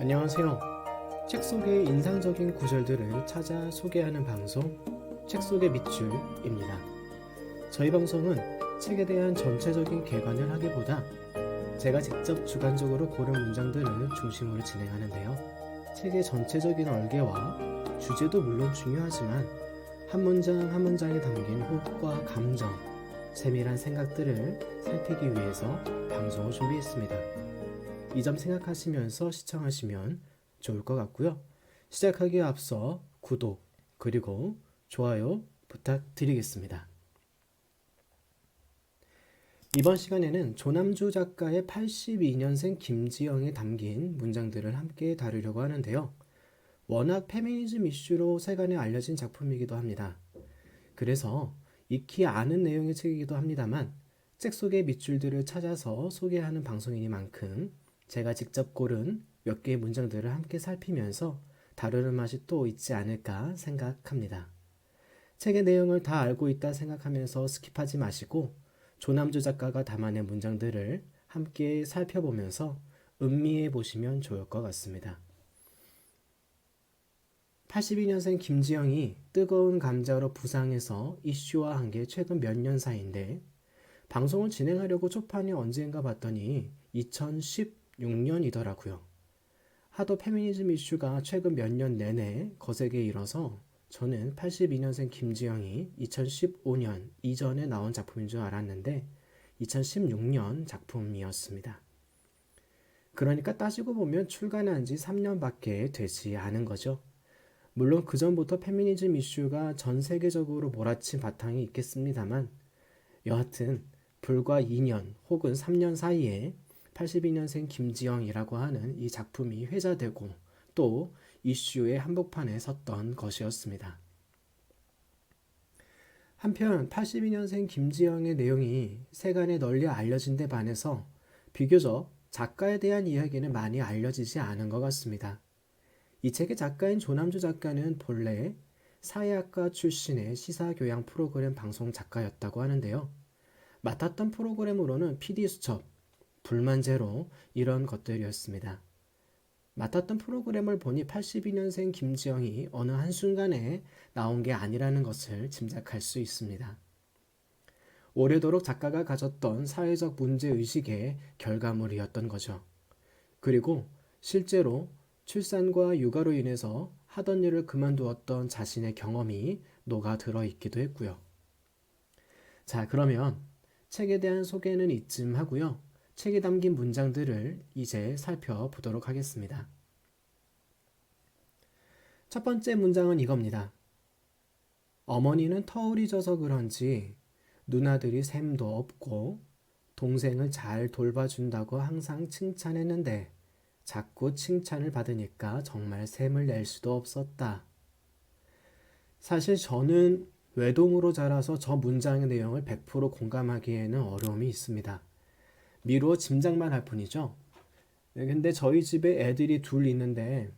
안녕하세요. 책 속의 인상적인 구절들을 찾아 소개하는 방송, 책 속의 밑줄입니다. 저희 방송은 책에 대한 전체적인 개관을 하기보다 제가 직접 주관적으로 고른 문장들을 중심으로 진행하는데요. 책의 전체적인 얼개와 주제도 물론 중요하지만 한 문장 한 문장에 담긴 호흡과 감정, 세밀한 생각들을 살피기 위해서 방송을 준비했습니다. 이 점 생각하시면서 시청하시면 좋을 것 같고요. 시작하기에 앞서 구독 그리고 좋아요 부탁드리겠습니다. 이번 시간에는 조남주 작가의 82년생 김지영에 담긴 문장들을 함께 다루려고 하는데요. 워낙 페미니즘 이슈로 세간에 알려진 작품이기도 합니다. 그래서 익히 아는 내용의 책이기도 합니다만 책 속의 밑줄들을 찾아서 소개하는 방송이니만큼 제가 직접 고른 몇 개의 문장들을 함께 살피면서 다루는 맛이 또 있지 않을까 생각합니다. 책의 내용을 다 알고 있다 생각하면서 스킵하지 마시고 조남주 작가가 담아낸 문장들을 함께 살펴보면서 음미해 보시면 좋을 것 같습니다. 82년생 김지영이 뜨거운 감자로 부상해서 이슈화한 게 최근 몇 년 사이인데 방송을 진행하려고 초판이 언제인가 봤더니 2016년이더라고요. 하도 페미니즘 이슈가 최근 몇 년 내내 거세게 일어서 저는 82년생 김지영이 2015년 이전에 나온 작품인 줄 알았는데 2016년 작품이었습니다. 그러니까 따지고 보면 출간한 지 3년밖에 되지 않은 거죠. 물론 그 전부터 페미니즘 이슈가 전 세계적으로 몰아친 바탕이 있겠습니다만 여하튼 불과 2년 혹은 3년 사이에 82년생 김지영이라고 하는 이 작품이 회자되고 또 이슈의 한복판에 섰던 것이었습니다. 한편 82년생 김지영의 내용이 세간에 널리 알려진 데 반해서 비교적 작가에 대한 이야기는 많이 알려지지 않은 것 같습니다. 이 책의 작가인 조남주 작가는 본래 사회학과 출신의 시사교양 프로그램 방송 작가였다고 하는데요. 맡았던 프로그램으로는 PD수첩, 불만제로 이런 것들이었습니다. 맡았던 프로그램을 보니 82년생 김지영이 어느 한순간에 나온 게 아니라는 것을 짐작할 수 있습니다. 오래도록 작가가 가졌던 사회적 문제의식의 결과물이었던 거죠. 그리고 실제로 출산과 육아로 인해서 하던 일을 그만두었던 자신의 경험이 녹아 들어있기도 했고요. 자, 그러면 책에 대한 소개는 이쯤 하고요. 책에 담긴 문장들을 이제 살펴보도록 하겠습니다. 첫 번째 문장은 이겁니다. 어머니는 터울이 져서 그런지 누나들이 셈도 없고 동생을 잘 돌봐준다고 항상 칭찬했는데 자꾸 칭찬을 받으니까 정말 셈을 낼 수도 없었다. 사실 저는 외동으로 자라서 저 문장의 내용을 100% 공감하기에는 어려움이 있습니다. 미루어 짐작만 할 뿐이죠. 근데 저희 집에 애들이 둘 있는데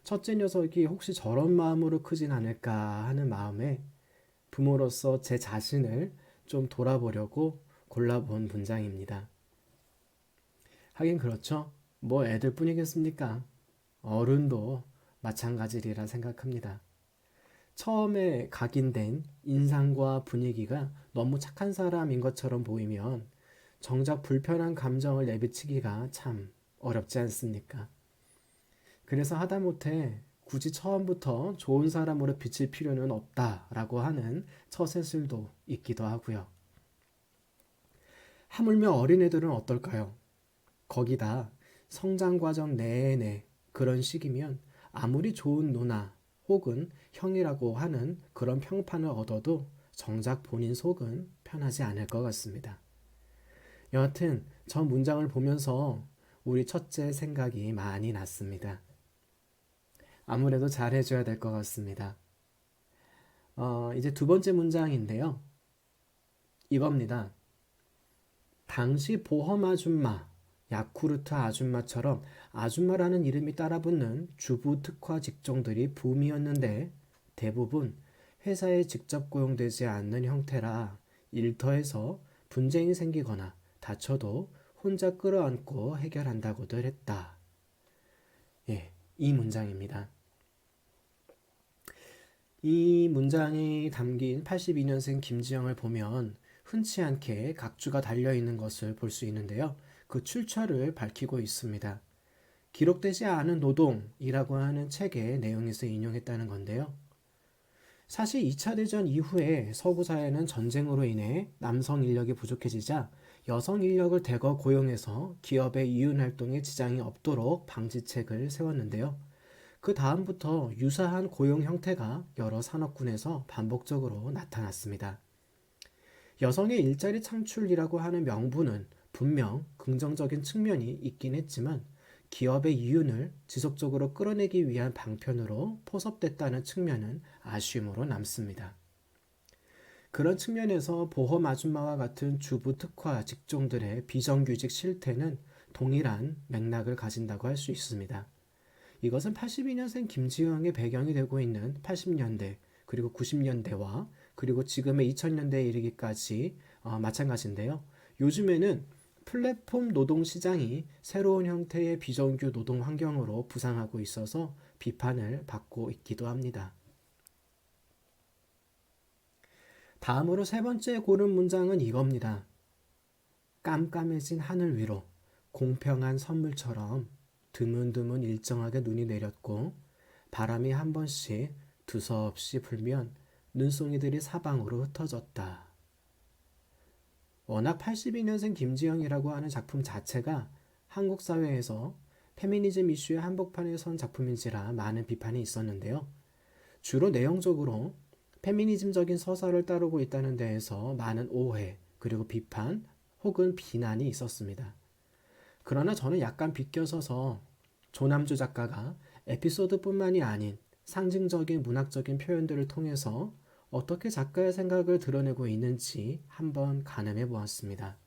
첫째 녀석이 혹시 저런 마음으로 크진 않을까 하는 마음에 부모로서 제 자신을 좀 돌아보려고 골라본 문장입니다. 하긴 그렇죠. 뭐 애들 뿐이겠습니까? 어른도 마찬가지리라 생각합니다. 처음에 각인된 인상과 분위기가 너무 착한 사람인 것처럼 보이면 정작 불편한 감정을 내비치기가 참 어렵지 않습니까? 그래서 하다못해 굳이 처음부터 좋은 사람으로 비칠 필요는 없다라고 하는 처세술도 있기도 하고요. 하물며 어린애들은 어떨까요? 거기다 성장 과정 내내 그런 시기면 아무리 좋은 누나 혹은 형이라고 하는 그런 평판을 얻어도 정작 본인 속은 편하지 않을 것 같습니다. 여하튼 저 문장을 보면서 우리 첫째 생각이 많이 났습니다. 아무래도 잘해줘야 될 것 같습니다. 이제 두 번째 문장인데요. 이겁니다. 당시 보험 아줌마, 야쿠르트 아줌마처럼 아줌마라는 이름이 따라붙는 주부 특화 직종들이 붐이었는데 대부분 회사에 직접 고용되지 않는 형태라 일터에서 분쟁이 생기거나 다쳐도 혼자 끌어안고 해결한다고들 했다. 예, 이 문장입니다. 이 문장이 담긴 82년생 김지영을 보면 흔치 않게 각주가 달려있는 것을 볼 수 있는데요. 그 출처를 밝히고 있습니다. 기록되지 않은 노동이라고 하는 책의 내용에서 인용했다는 건데요. 사실 2차 대전 이후에 서구 사회는 전쟁으로 인해 남성 인력이 부족해지자 여성 인력을 대거 고용해서 기업의 이윤 활동에 지장이 없도록 방지책을 세웠는데요. 그 다음부터 유사한 고용 형태가 여러 산업군에서 반복적으로 나타났습니다. 여성의 일자리 창출이라고 하는 명분은 분명 긍정적인 측면이 있긴 했지만 기업의 이윤을 지속적으로 끌어내기 위한 방편으로 포섭됐다는 측면은 아쉬움으로 남습니다. 그런 측면에서 보험 아줌마와 같은 주부 특화 직종들의 비정규직 실태는 동일한 맥락을 가진다고 할 수 있습니다. 이것은 82년생 김지영의 배경이 되고 있는 80년대 그리고 90년대와 그리고 지금의 2000년대에 이르기까지 마찬가지인데요. 요즘에는 플랫폼 노동 시장이 새로운 형태의 비정규 노동 환경으로 부상하고 있어서 비판을 받고 있기도 합니다. 다음으로 세 번째 고른 문장은 이겁니다. 깜깜해진 하늘 위로 공평한 선물처럼 드문드문 일정하게 눈이 내렸고 바람이 한 번씩 두서없이 불면 눈송이들이 사방으로 흩어졌다. 워낙 82년생 김지영이라고 하는 작품 자체가 한국 사회에서 페미니즘 이슈의 한복판에 선 작품인지라 많은 비판이 있었는데요. 주로 내용적으로 페미니즘적인 서사를 따르고 있다는 데에서 많은 오해, 그리고 비판 혹은 비난이 있었습니다. 그러나 저는 약간 비껴서서 조남주 작가가 에피소드뿐만이 아닌 상징적인 문학적인 표현들을 통해서 어떻게 작가의 생각을 드러내고 있는지 한번 가늠해 보았습니다.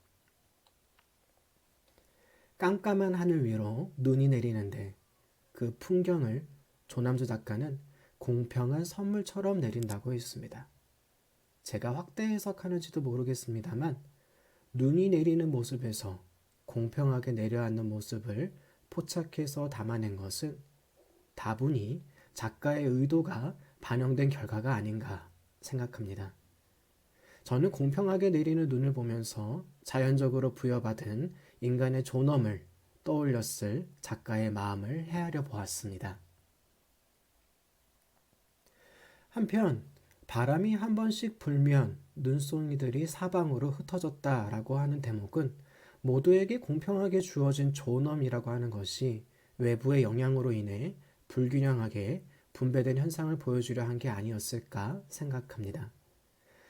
깜깜한 하늘 위로 눈이 내리는데 그 풍경을 조남주 작가는 공평한 선물처럼 내린다고 했습니다. 제가 확대 해석하는지도 모르겠습니다만 눈이 내리는 모습에서 공평하게 내려앉는 모습을 포착해서 담아낸 것은 다분히 작가의 의도가 반영된 결과가 아닌가 생각합니다. 저는 공평하게 내리는 눈을 보면서 자연적으로 부여받은 인간의 존엄을 떠올렸을 작가의 마음을 헤아려 보았습니다. 한편 바람이 한 번씩 불면 눈송이들이 사방으로 흩어졌다라고 하는 대목은 모두에게 공평하게 주어진 존엄이라고 하는 것이 외부의 영향으로 인해 불균형하게 분배된 현상을 보여주려 한 게 아니었을까 생각합니다.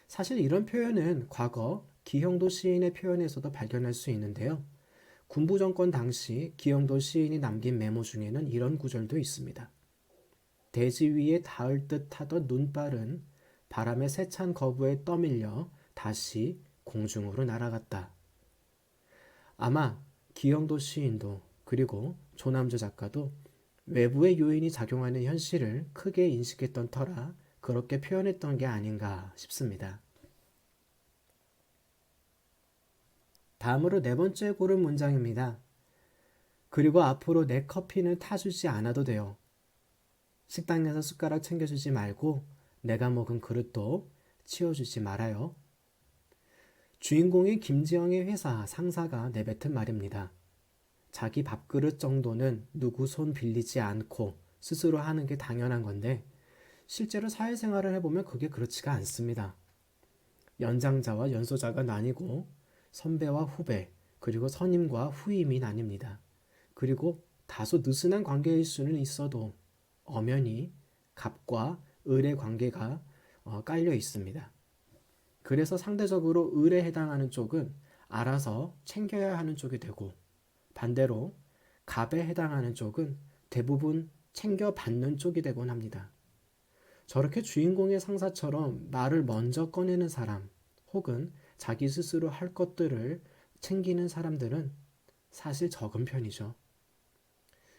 사실 이런 표현은 과거 기형도 시인의 표현에서도 발견할 수 있는데요. 군부 정권 당시 기형도 시인이 남긴 메모 중에는 이런 구절도 있습니다. 대지 위에 닿을 듯 하던 눈발은 바람의 세찬 거부에 떠밀려 다시 공중으로 날아갔다. 아마 기영도 시인도 그리고 조남주 작가도 외부의 요인이 작용하는 현실을 크게 인식했던 터라 그렇게 표현했던 게 아닌가 싶습니다. 다음으로 네 번째 고른 문장입니다. 그리고 앞으로 내 커피는 타주지 않아도 돼요. 식당에서 숟가락 챙겨주지 말고 내가 먹은 그릇도 치워주지 말아요. 주인공인 김지영의 회사 상사가 내뱉은 말입니다. 자기 밥그릇 정도는 누구 손 빌리지 않고 스스로 하는 게 당연한 건데 실제로 사회생활을 해보면 그게 그렇지가 않습니다. 연장자와 연소자가 나뉘고 선배와 후배 그리고 선임과 후임이 나뉩니다. 그리고 다소 느슨한 관계일 수는 있어도 엄연히 갑과 을의 관계가 깔려 있습니다. 그래서 상대적으로 을에 해당하는 쪽은 알아서 챙겨야 하는 쪽이 되고 반대로 갑에 해당하는 쪽은 대부분 챙겨받는 쪽이 되곤 합니다. 저렇게 주인공의 상사처럼 말을 먼저 꺼내는 사람 혹은 자기 스스로 할 것들을 챙기는 사람들은 사실 적은 편이죠.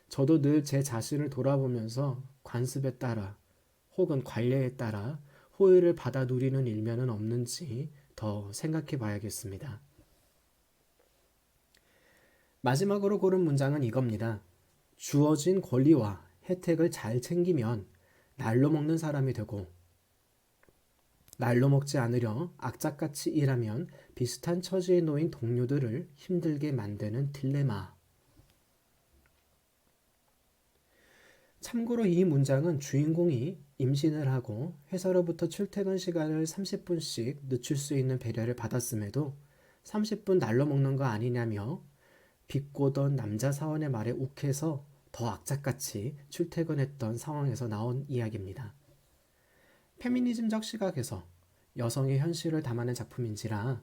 저도 늘 제 자신을 돌아보면서 관습에 따라 혹은 관례에 따라 호의를 받아 누리는 일면은 없는지 더 생각해 봐야겠습니다. 마지막으로 고른 문장은 이겁니다. 주어진 권리와 혜택을 잘 챙기면 날로 먹는 사람이 되고, 날로 먹지 않으려 악착같이 일하면 비슷한 처지에 놓인 동료들을 힘들게 만드는 딜레마. 참고로 이 문장은 주인공이 임신을 하고 회사로부터 출퇴근 시간을 30분씩 늦출 수 있는 배려를 받았음에도 30분 날로 먹는 거 아니냐며 비꼬던 남자 사원의 말에 욱해서 더 악착같이 출퇴근했던 상황에서 나온 이야기입니다. 페미니즘적 시각에서 여성의 현실을 담아낸 작품인지라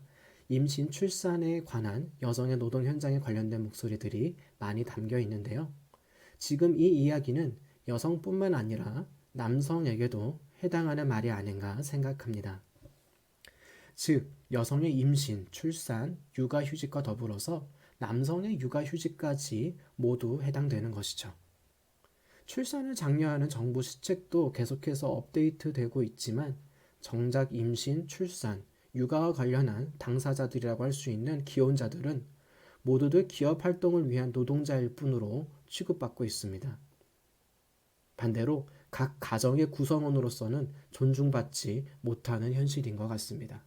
임신, 출산에 관한 여성의 노동 현장에 관련된 목소리들이 많이 담겨 있는데요. 지금 이 이야기는 여성뿐만 아니라 남성에게도 해당하는 말이 아닌가 생각합니다. 즉, 여성의 임신, 출산, 육아휴직과 더불어서 남성의 육아휴직까지 모두 해당되는 것이죠. 출산을 장려하는 정부 시책도 계속해서 업데이트되고 있지만 정작 임신, 출산, 육아와 관련한 당사자들이라고 할 수 있는 기혼자들은 모두들 기업 활동을 위한 노동자일 뿐으로 취급받고 있습니다. 반대로 각 가정의 구성원으로서는 존중받지 못하는 현실인 것 같습니다.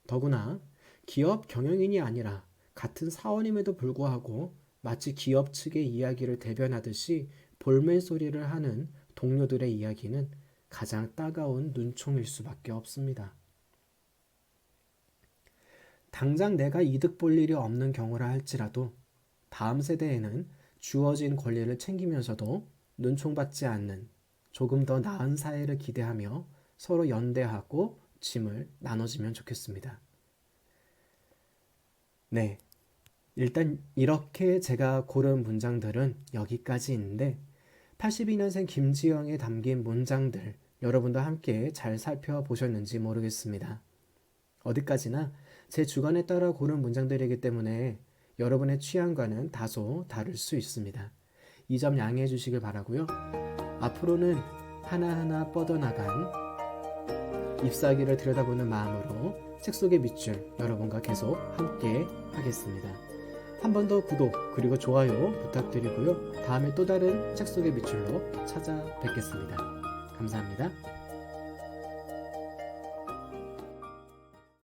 더구나 기업 경영인이 아니라 같은 사원임에도 불구하고 마치 기업 측의 이야기를 대변하듯이 볼멘 소리를 하는 동료들의 이야기는 가장 따가운 눈총일 수밖에 없습니다. 당장 내가 이득 볼 일이 없는 경우라 할지라도 다음 세대에는 주어진 권리를 챙기면서도 눈총받지 않는 조금 더 나은 사회를 기대하며 서로 연대하고 짐을 나눠지면 좋겠습니다. 네, 일단 이렇게 제가 고른 문장들은 여기까지인데 82년생 김지영에 담긴 문장들 여러분도 함께 잘 살펴보셨는지 모르겠습니다. 어디까지나 제 주관에 따라 고른 문장들이기 때문에 여러분의 취향과는 다소 다를 수 있습니다. 이 점 양해해 주시길 바라고요. 앞으로는 하나하나 뻗어나간 잎사귀를 들여다보는 마음으로 책 속의 밑줄 여러분과 계속 함께 하겠습니다. 한 번 더 구독 그리고 좋아요 부탁드리고요. 다음에 또 다른 책 속의 밑줄로 찾아뵙겠습니다. 감사합니다.